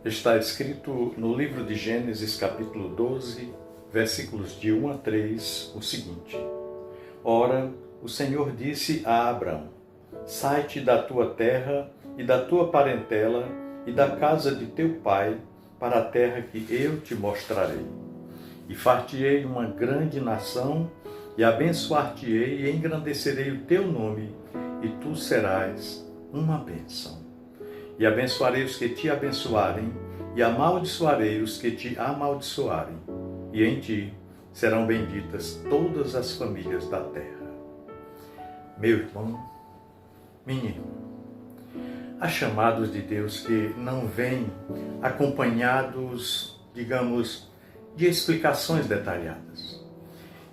Está escrito no livro de Gênesis, capítulo 12, versículos de 1 a 3, o seguinte: Ora, o Senhor disse a Abrão: Sai-te da tua terra e da tua parentela e da casa de teu pai para a terra que eu te mostrarei. E far-te-ei uma grande nação, e abençoar-te-ei e engrandecerei o teu nome, e tu serás uma bênção. E abençoarei os que te abençoarem, e amaldiçoarei os que te amaldiçoarem. E em ti serão benditas todas as famílias da terra. Meu irmão, minha irmã, há chamados de Deus que não vêm acompanhados, digamos, de explicações detalhadas.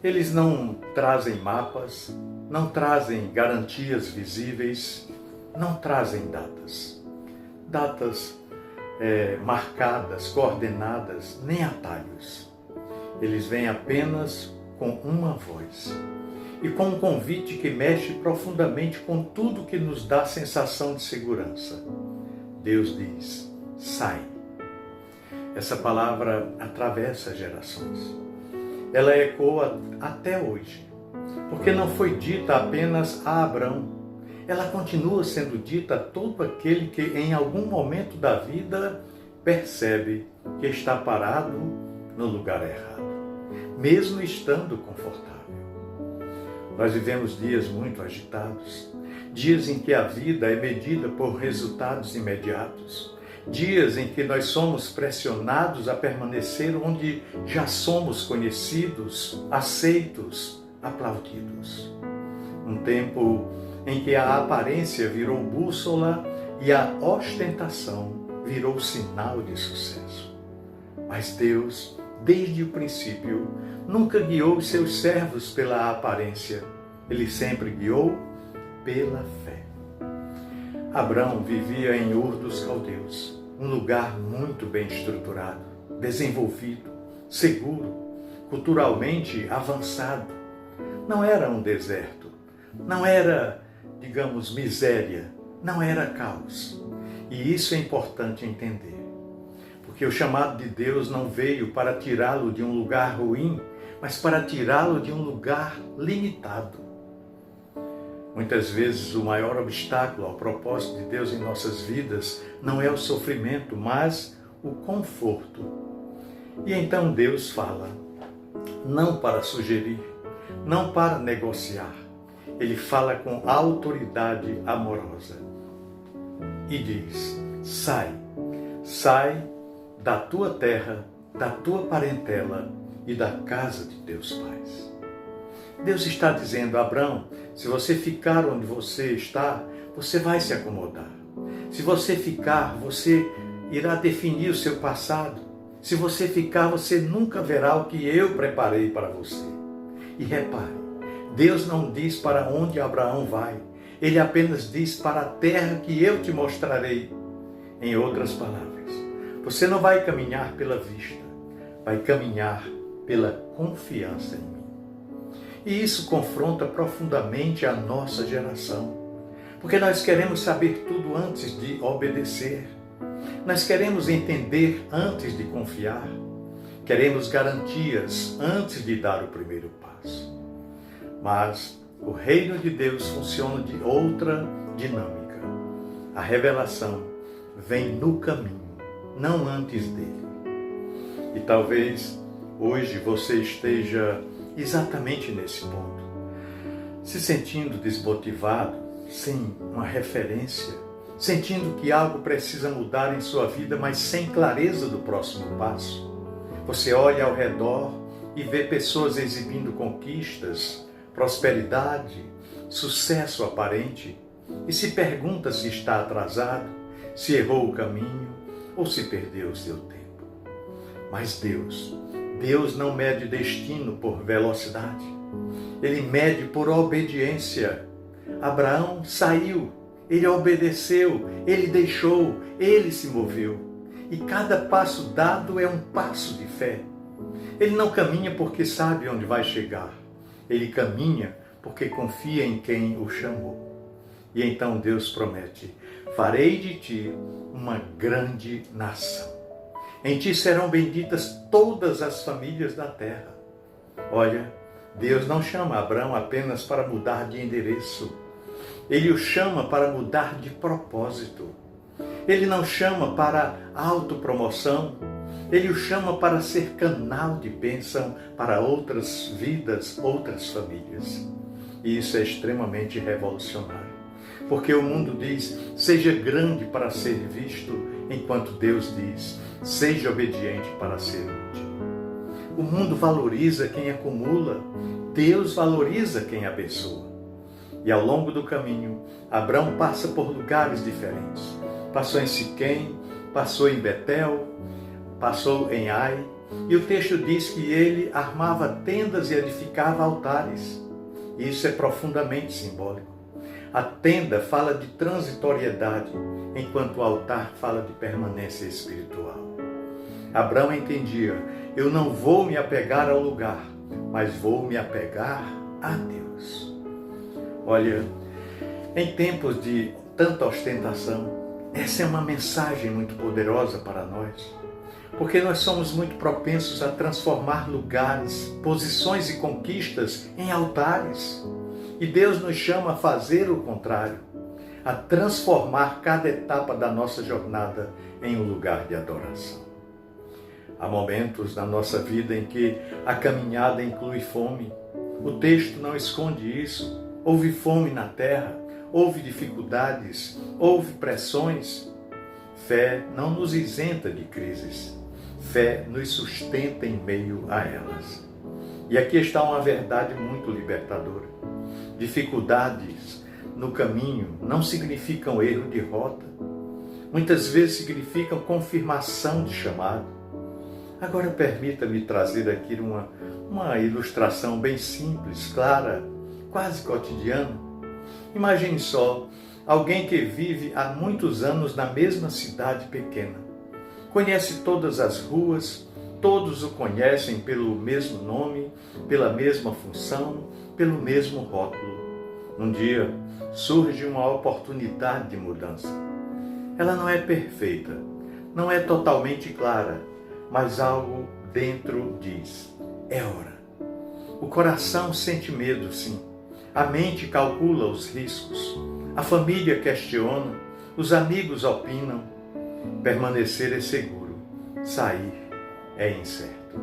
Eles não trazem mapas, não trazem garantias visíveis, não trazem datas marcadas, coordenadas, nem atalhos. Eles vêm apenas com uma voz e com um convite que mexe profundamente com tudo que nos dá sensação de segurança. Deus diz: sai. Essa palavra atravessa gerações. Ela ecoa até hoje, porque não foi dita apenas a Abrão. Ela continua sendo dita a todo aquele que em algum momento da vida percebe que está parado no lugar errado, mesmo estando confortável. Nós vivemos dias muito agitados, dias em que a vida é medida por resultados imediatos, dias em que nós somos pressionados a permanecer onde já somos conhecidos, aceitos, aplaudidos. Um tempo em que a aparência virou bússola e a ostentação virou sinal de sucesso. Mas Deus, desde o princípio, nunca guiou os seus servos pela aparência. Ele sempre guiou pela fé. Abrão vivia em Ur dos Caldeus, um lugar muito bem estruturado, desenvolvido, seguro, culturalmente avançado. Não era um deserto, não era, digamos, miséria, não era caos. E isso é importante entender, porque o chamado de Deus não veio para tirá-lo de um lugar ruim, mas para tirá-lo de um lugar limitado. Muitas vezes o maior obstáculo ao propósito de Deus em nossas vidas não é o sofrimento, mas o conforto. E então Deus fala, não para sugerir, não para negociar. Ele fala com autoridade amorosa e diz: sai da tua terra, da tua parentela e da casa de teus pais. Deus está dizendo: Abrão, se você ficar onde você está, você vai se acomodar. Se você ficar, você irá definir o seu passado. Se você ficar, você nunca verá o que eu preparei para você. E repare, Deus não diz para onde Abraão vai, ele apenas diz para a terra que eu te mostrarei. Em outras palavras, você não vai caminhar pela vista, vai caminhar pela confiança em mim. E isso confronta profundamente a nossa geração, porque nós queremos saber tudo antes de obedecer. Nós queremos entender antes de confiar. Queremos garantias antes de dar o primeiro passo. Mas o reino de Deus funciona de outra dinâmica. A revelação vem no caminho, não antes dele. E talvez hoje você esteja exatamente nesse ponto, se sentindo desmotivado, sem uma referência, sentindo que algo precisa mudar em sua vida, mas sem clareza do próximo passo. Você olha ao redor e vê pessoas exibindo conquistas, prosperidade, sucesso aparente, e se pergunta se está atrasado, se errou o caminho ou se perdeu o seu tempo. Mas Deus não mede destino por velocidade, Ele mede por obediência. Abraão saiu, ele obedeceu, ele deixou, ele se moveu. E cada passo dado é um passo de fé. Ele não caminha porque sabe onde vai chegar. Ele caminha porque confia em quem o chamou. E então Deus promete: farei de ti uma grande nação. Em ti serão benditas todas as famílias da terra. Olha, Deus não chama Abraão apenas para mudar de endereço. Ele o chama para mudar de propósito. Ele não chama para autopromoção. Ele o chama para ser canal de bênção para outras vidas, outras famílias. E isso é extremamente revolucionário. Porque o mundo diz, seja grande para ser visto, enquanto Deus diz, seja obediente para ser útil. O mundo valoriza quem acumula, Deus valoriza quem abençoa. E ao longo do caminho, Abraão passa por lugares diferentes. Passou em Siquém, passou em Betel, passou em Ai, e o texto diz que ele armava tendas e edificava altares. E isso é profundamente simbólico. A tenda fala de transitoriedade, enquanto o altar fala de permanência espiritual. Abraão entendia, eu não vou me apegar ao lugar, mas vou me apegar a Deus. Olha, em tempos de tanta ostentação, essa é uma mensagem muito poderosa para nós, porque nós somos muito propensos a transformar lugares, posições e conquistas em altares. E Deus nos chama a fazer o contrário, a transformar cada etapa da nossa jornada em um lugar de adoração. Há momentos na nossa vida em que a caminhada inclui fome. O texto não esconde isso. Houve fome na terra, houve dificuldades, houve pressões. Fé não nos isenta de crises. Fé nos sustenta em meio a elas. E aqui está uma verdade muito libertadora. Dificuldades no caminho não significam erro de rota. Muitas vezes significam confirmação de chamado. Agora permita-me trazer aqui uma ilustração bem simples, clara, quase cotidiana. Imagine só, alguém que vive há muitos anos na mesma cidade pequena. Conhece todas as ruas, todos o conhecem pelo mesmo nome, pela mesma função, pelo mesmo rótulo. Um dia surge uma oportunidade de mudança. Ela não é perfeita, não é totalmente clara, mas algo dentro diz, é hora. O coração sente medo, sim. A mente calcula os riscos. A família questiona, os amigos opinam. Permanecer é seguro, sair é incerto.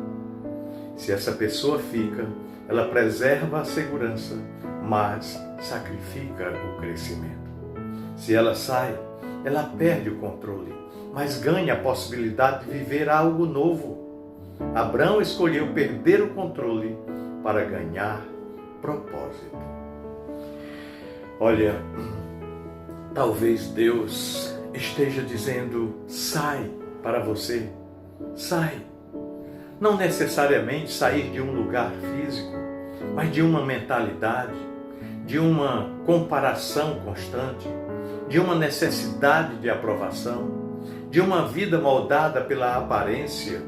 Se essa pessoa fica, ela preserva a segurança, mas sacrifica o crescimento. Se ela sai, ela perde o controle, mas ganha a possibilidade de viver algo novo. Abraão escolheu perder o controle para ganhar propósito. Olha, talvez Deus esteja dizendo, sai para você, sai. Não necessariamente sair de um lugar físico, mas de uma mentalidade, de uma comparação constante, de uma necessidade de aprovação, de uma vida moldada pela aparência,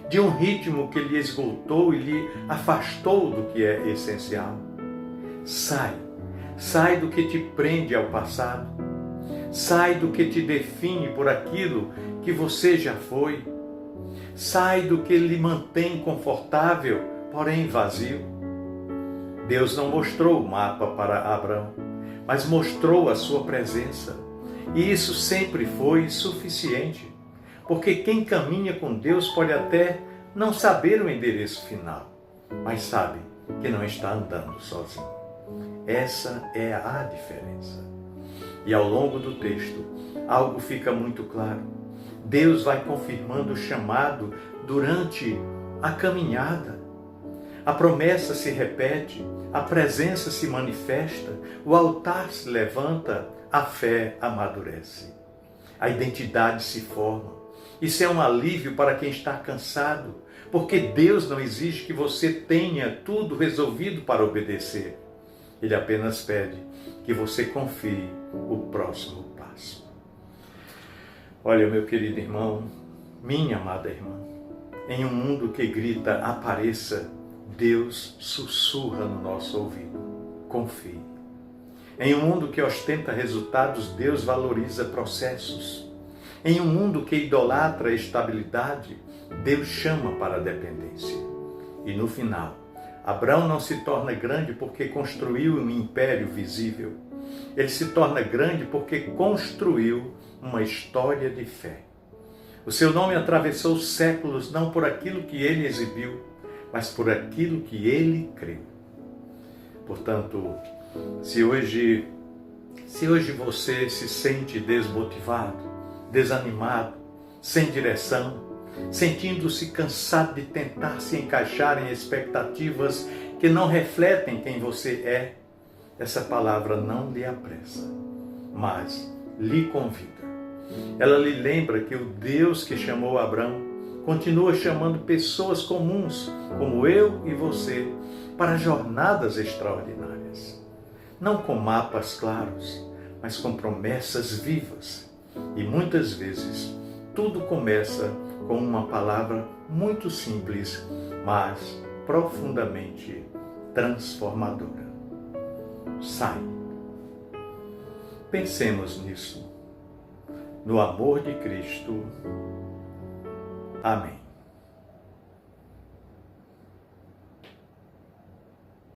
de um ritmo que lhe esgotou e lhe afastou do que é essencial. Sai do que te prende ao passado, sai do que te define por aquilo que você já foi, sai do que lhe mantém confortável, porém vazio. Deus não mostrou o mapa para Abraão, mas mostrou a sua presença. E isso sempre foi suficiente, porque quem caminha com Deus pode até não saber o endereço final, mas sabe que não está andando sozinho. Essa é a diferença. E ao longo do texto, algo fica muito claro. Deus vai confirmando o chamado durante a caminhada. A promessa se repete, a presença se manifesta, o altar se levanta, a fé amadurece. A identidade se forma. Isso é um alívio para quem está cansado, porque Deus não exige que você tenha tudo resolvido para obedecer. Ele apenas pede que você confie o próximo passo. Olha, meu querido irmão, minha amada irmã, em um mundo que grita, apareça, Deus sussurra no nosso ouvido, confie. Em um mundo que ostenta resultados, Deus valoriza processos. Em um mundo que idolatra a estabilidade, Deus chama para a dependência. E no final, Abraão não se torna grande porque construiu um império visível. Ele se torna grande porque construiu uma história de fé. O seu nome atravessou séculos não por aquilo que ele exibiu, mas por aquilo que ele creu. Portanto, se hoje você se sente desmotivado, desanimado, sem direção, sentindo-se cansado de tentar se encaixar em expectativas que não refletem quem você é, essa palavra não lhe apressa, mas lhe convida. Ela lhe lembra que o Deus que chamou Abraão continua chamando pessoas comuns, como eu e você, para jornadas extraordinárias. Não com mapas claros, mas com promessas vivas. E muitas vezes, tudo começa com uma palavra muito simples, mas profundamente transformadora. Sai. Pensemos nisso. No amor de Cristo. Amém.